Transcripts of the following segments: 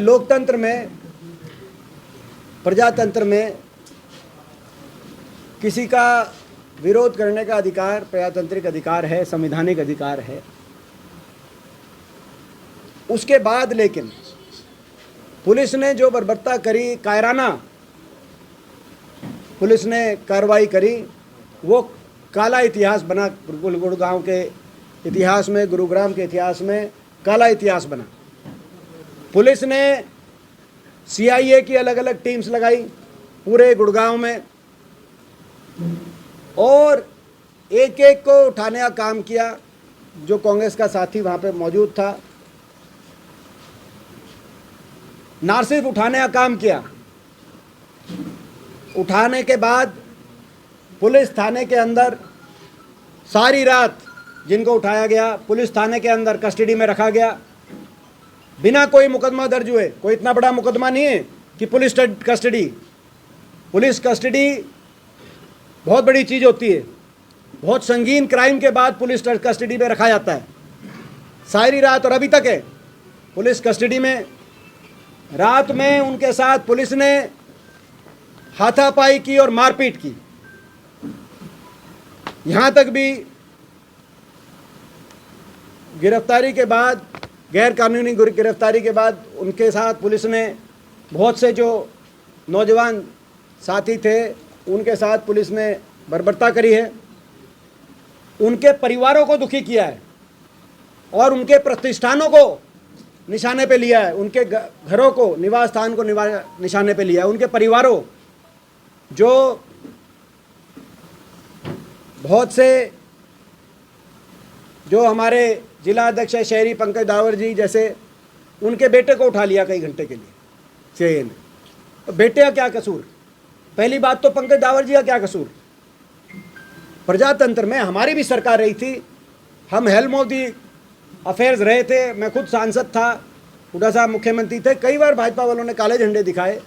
लोकतंत्र में, प्रजातंत्र में किसी का विरोध करने का अधिकार प्रजातांत्रिक अधिकार है, संवैधानिक अधिकार है। उसके बाद लेकिन पुलिस ने जो बर्बरता करी, कायराना पुलिस ने कार्रवाई करी, वो काला इतिहास बना। गुड़गांव के इतिहास में, गुरुग्राम के इतिहास में काला इतिहास बना। पुलिस ने सीआईए की अलग अलग टीम्स लगाई पूरे गुड़गांव में और एक एक को उठाने का काम किया। जो कांग्रेस का साथी वहाँ पे मौजूद था, ना सिर्फ उठाने का काम किया, उठाने के बाद पुलिस थाने के अंदर सारी रात जिनको उठाया गया पुलिस थाने के अंदर कस्टडी में रखा गया बिना कोई मुकदमा दर्ज हुए। कोई इतना बड़ा मुकदमा नहीं है कि पुलिस कस्टडी बहुत बड़ी चीज़ होती है। बहुत संगीन क्राइम के बाद पुलिस कस्टडी में रखा जाता है सारी रात, और अभी तक है पुलिस कस्टडी में। रात में उनके साथ पुलिस ने हाथापाई की और मारपीट की। यहाँ तक भी गिरफ्तारी के बाद, गैर कानूनी गिरफ्तारी के बाद उनके साथ पुलिस ने बहुत से जो नौजवान साथी थे उनके साथ पुलिस ने बर्बरता करी है। उनके परिवारों को दुखी किया है और उनके प्रतिष्ठानों को निशाने पे लिया है, उनके घरों को, निवास स्थान को निशाने पे लिया है। उनके परिवारों, जो बहुत से जो हमारे जिला अध्यक्ष शहरी पंकज दावर जी जैसे, उनके बेटे को उठा लिया कई घंटे के लिए सीआईए ने। तो बेटे का क्या कसूर? पहली बात तो पंकज दावर जी का क्या कसूर? प्रजातंत्र में हमारी भी सरकार रही थी, हम हेल्म ऑफ दी अफेयर्स रहे थे। मैं खुद सांसद था, हुड्डा साहब मुख्यमंत्री थे। कई बार भाजपा वालों ने काले झंडे दिखाए,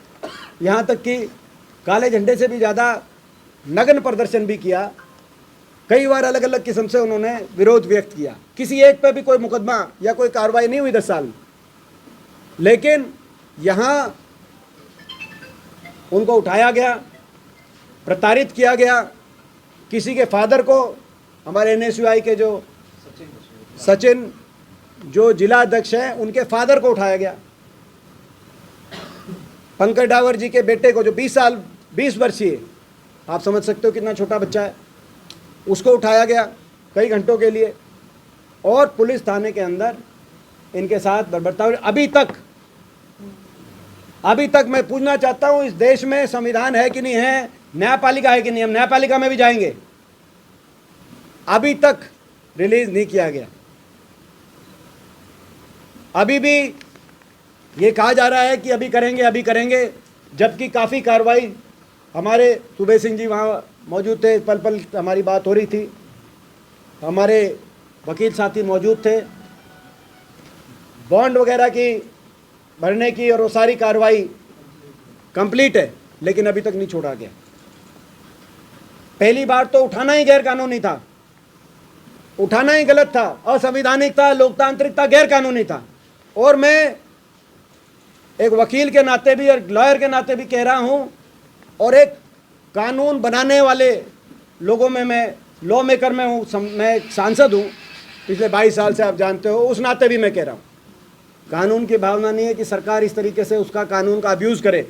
यहाँ तक कि काले झंडे से भी ज़्यादा नग्न प्रदर्शन भी किया। कई बार अलग अलग किस्म से उन्होंने विरोध व्यक्त किया। किसी एक पे भी कोई मुकदमा या कोई कार्रवाई नहीं हुई 10 साल में, लेकिन यहाँ उनको उठाया गया, प्रताड़ित किया गया। किसी के फादर को, हमारे एनएसयूआई के जो सचिन जो जिला अध्यक्ष हैं, उनके फादर को उठाया गया। पंकज दावर जी के बेटे को, जो 20 वर्षीय, आप समझ सकते हो कितना छोटा बच्चा है, उसको उठाया गया कई घंटों के लिए और पुलिस थाने के अंदर इनके साथ बर्बरता। अभी तक मैं पूछना चाहता हूं, इस देश में संविधान है कि नहीं है, न्यायपालिका है कि नहीं? हम न्यायपालिका में भी जाएंगे। अभी तक रिलीज नहीं किया गया। अभी भी ये कहा जा रहा है कि अभी करेंगे, जबकि काफ़ी कार्रवाई, हमारे सुबे सिंह जी वहाँ मौजूद थे, पल पल हमारी बात हो रही थी, हमारे वकील साथी मौजूद थे। बॉन्ड वगैरह की भरने की और वो सारी कार्रवाई कंप्लीट है, लेकिन अभी तक नहीं छोड़ा गया। पहली बार तो उठाना ही गैर कानूनी था, उठाना ही गलत था, असंवैधानिक था, लोकतांत्रिक था, गैर कानूनी था। और मैं एक वकील के नाते भी और लॉयर के नाते भी कह रहा हूँ, और एक कानून बनाने वाले लोगों में मैं लॉ मेकर में हूँ, मैं एक सांसद हूँ पिछले 22 साल से, आप जानते हो। उस नाते भी मैं कह रहा हूँ, कानून की भावना नहीं है कि सरकार इस तरीके से उसका कानून का अब्यूज़ करे।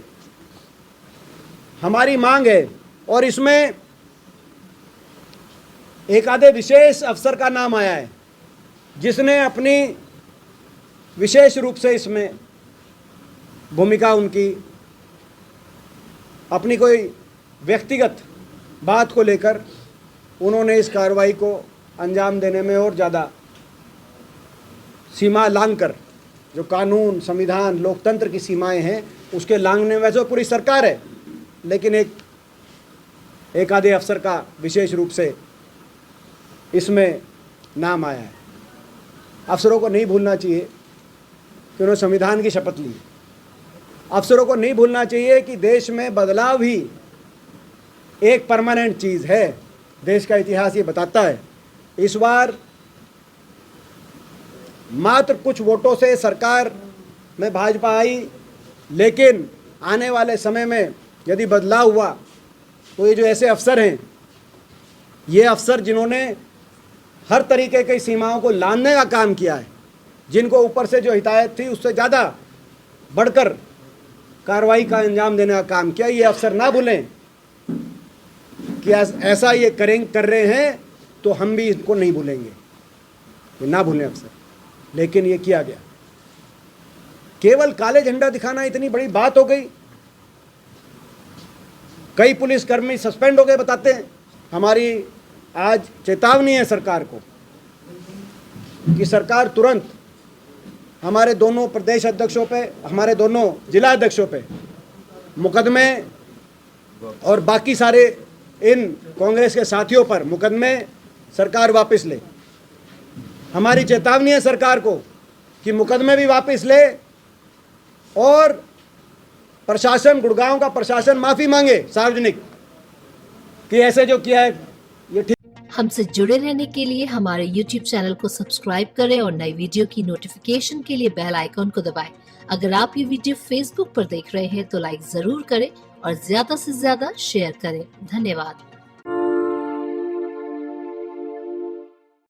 हमारी मांग है, और इसमें एक आधे विशेष अफसर का नाम आया है जिसने अपनी विशेष रूप से इसमें भूमिका, उनकी अपनी कोई व्यक्तिगत बात को लेकर उन्होंने इस कार्रवाई को अंजाम देने में और ज़्यादा सीमा लांघकर, जो कानून, संविधान, लोकतंत्र की सीमाएं हैं, उसके लांघने में, वैसे पूरी सरकार है, लेकिन एक आधे अफसर का विशेष रूप से इसमें नाम आया है। अफसरों को नहीं भूलना चाहिए कि उन्होंने संविधान की शपथ ली। अफसरों को नहीं भूलना चाहिए कि देश में बदलाव ही एक परमानेंट चीज़ है। देश का इतिहास ये बताता है। इस बार मात्र कुछ वोटों से सरकार में भाजपा आई, लेकिन आने वाले समय में यदि बदलाव हुआ तो ये जो ऐसे अफसर हैं, ये अफसर जिन्होंने हर तरीके की सीमाओं को लांघने का काम किया है, जिनको ऊपर से जो हिदायत थी उससे ज़्यादा बढ़कर कार्रवाई का अंजाम देने का काम किया, ये अफसर ना भूलें कि ऐसा ये कर रहे हैं तो हम भी इनको नहीं भूलेंगे, ये ना भूलें अफसर। लेकिन ये किया गया, केवल काले झंडा दिखाना इतनी बड़ी बात हो गई। कई पुलिसकर्मी सस्पेंड हो गए बताते हैं। हमारी आज चेतावनी है सरकार को कि सरकार तुरंत हमारे दोनों प्रदेश अध्यक्षों पे, हमारे दोनों जिला अध्यक्षों पे मुकदमे और बाकी सारे इन कांग्रेस के साथियों पर मुकदमे सरकार वापस ले। हमारी चेतावनी है सरकार को कि मुकदमे भी वापस ले और प्रशासन, गुड़गांव का प्रशासन माफ़ी मांगे सार्वजनिक कि ऐसे जो किया है ये ठीक। हमसे जुड़े रहने के लिए हमारे YouTube चैनल को सब्सक्राइब करें और नई वीडियो की नोटिफिकेशन के लिए बेल आइकॉन को दबाएं। अगर आप ये वीडियो Facebook पर देख रहे हैं तो लाइक जरूर करें और ज्यादा से ज्यादा शेयर करें। धन्यवाद।